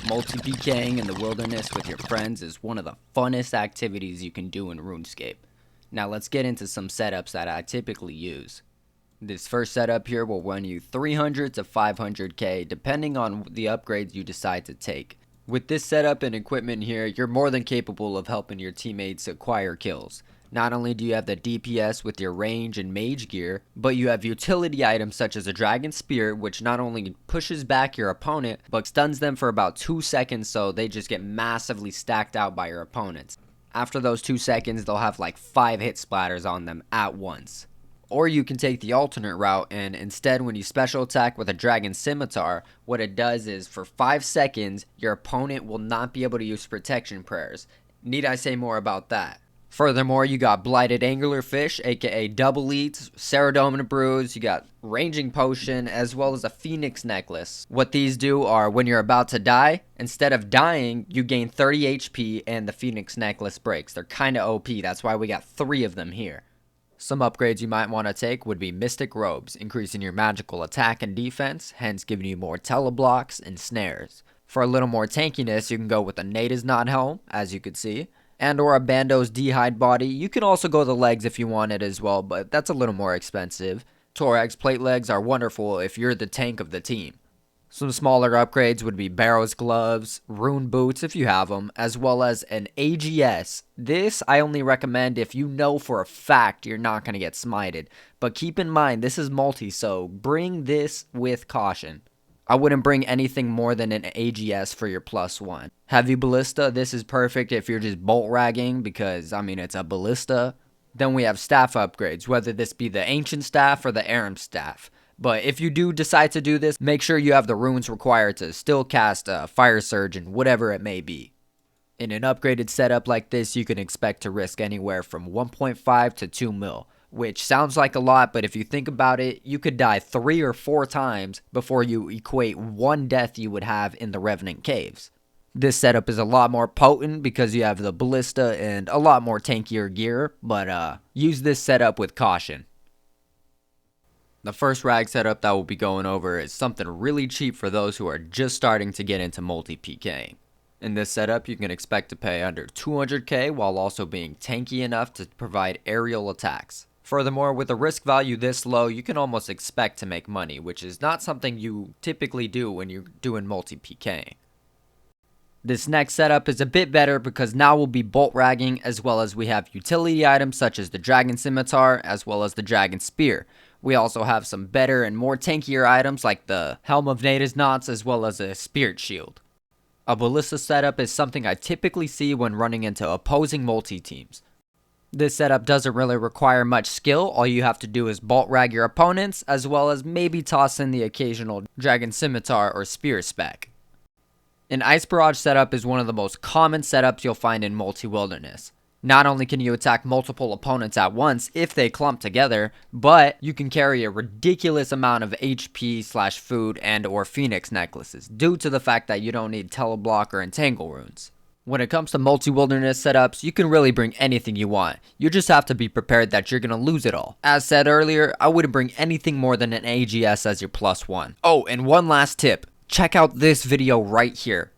Multi-PKing in the wilderness with your friends is one of the funnest activities you can do in RuneScape. Now let's get into some setups that I typically use. This first setup here will run you 300 to 500k depending on the upgrades you decide to take. With this setup and equipment here, you're more than capable of helping your teammates acquire kills. Not only do you have the DPS with your range and mage gear, but you have utility items such as a dragon spear, which not only pushes back your opponent, but stuns them for about 2 seconds, so they just get massively stacked out by your opponents. After those 2 seconds, they'll have like 5 hit splatters on them at once. Or you can take the alternate route, and instead when you special attack with a dragon scimitar, what it does is for 5 seconds, your opponent will not be able to use protection prayers. Need I say more about that? Furthermore, you got Blighted Anglerfish, aka Double Eats, Cerudominant Brews, you got Ranging Potion, as well as a Phoenix Necklace. What these do are, when you're about to die, instead of dying, you gain 30 HP and the Phoenix Necklace breaks. They're kinda OP, that's why we got 3 of them here. Some upgrades you might want to take would be Mystic Robes, increasing your magical attack and defense, hence giving you more teleblocks and snares. For a little more tankiness, you can go with a Nada's Knot Helm, as you could see, and or a Bando's D'hide Body. You can also go the legs if you want it as well, but that's a little more expensive. Torag's Plate Legs are wonderful if you're the tank of the team. Some smaller upgrades would be Barrow's Gloves, Rune Boots if you have them, as well as an AGS. This I only recommend if you know for a fact you're not going to get smited. But keep in mind, this is multi, so bring this with caution. I wouldn't bring anything more than an AGS for your +1. Heavy Ballista, this is perfect if you're just bolt ragging because, it's a ballista. Then we have staff upgrades, whether this be the Ancient Staff or the Aram Staff. But if you do decide to do this, make sure you have the runes required to still cast Fire Surge and whatever it may be. In an upgraded setup like this, you can expect to risk anywhere from 1.5 to 2 mil. Which sounds like a lot, but if you think about it, you could die 3 or 4 times before you equate 1 death you would have in the Revenant Caves. This setup is a lot more potent because you have the Ballista and a lot more tankier gear, but use this setup with caution. The first rag setup that we'll be going over is something really cheap for those who are just starting to get into multi-PKing. In this setup, you can expect to pay under 200k while also being tanky enough to provide aerial attacks. Furthermore, with a risk value this low, you can almost expect to make money, which is not something you typically do when you're doing multi-PKing. This next setup is a bit better because now we'll be bolt ragging, as well as we have utility items such as the Dragon Scimitar as well as the Dragon Spear. We also have some better and more tankier items like the Helm of Nada's Knots as well as a Spirit Shield. A Ballista setup is something I typically see when running into opposing multi-teams. This setup doesn't really require much skill, all you have to do is bolt rag your opponents as well as maybe toss in the occasional Dragon Scimitar or Spear spec. An Ice Barrage setup is one of the most common setups you'll find in multi-wilderness. Not only can you attack multiple opponents at once if they clump together, but you can carry a ridiculous amount of HP/food and or Phoenix necklaces due to the fact that you don't need teleblock or entangle runes. When it comes to multi-wilderness setups, you can really bring anything you want. You just have to be prepared that you're going to lose it all. As said earlier, I wouldn't bring anything more than an AGS as your +1. Oh, and one last tip. Check out this video right here.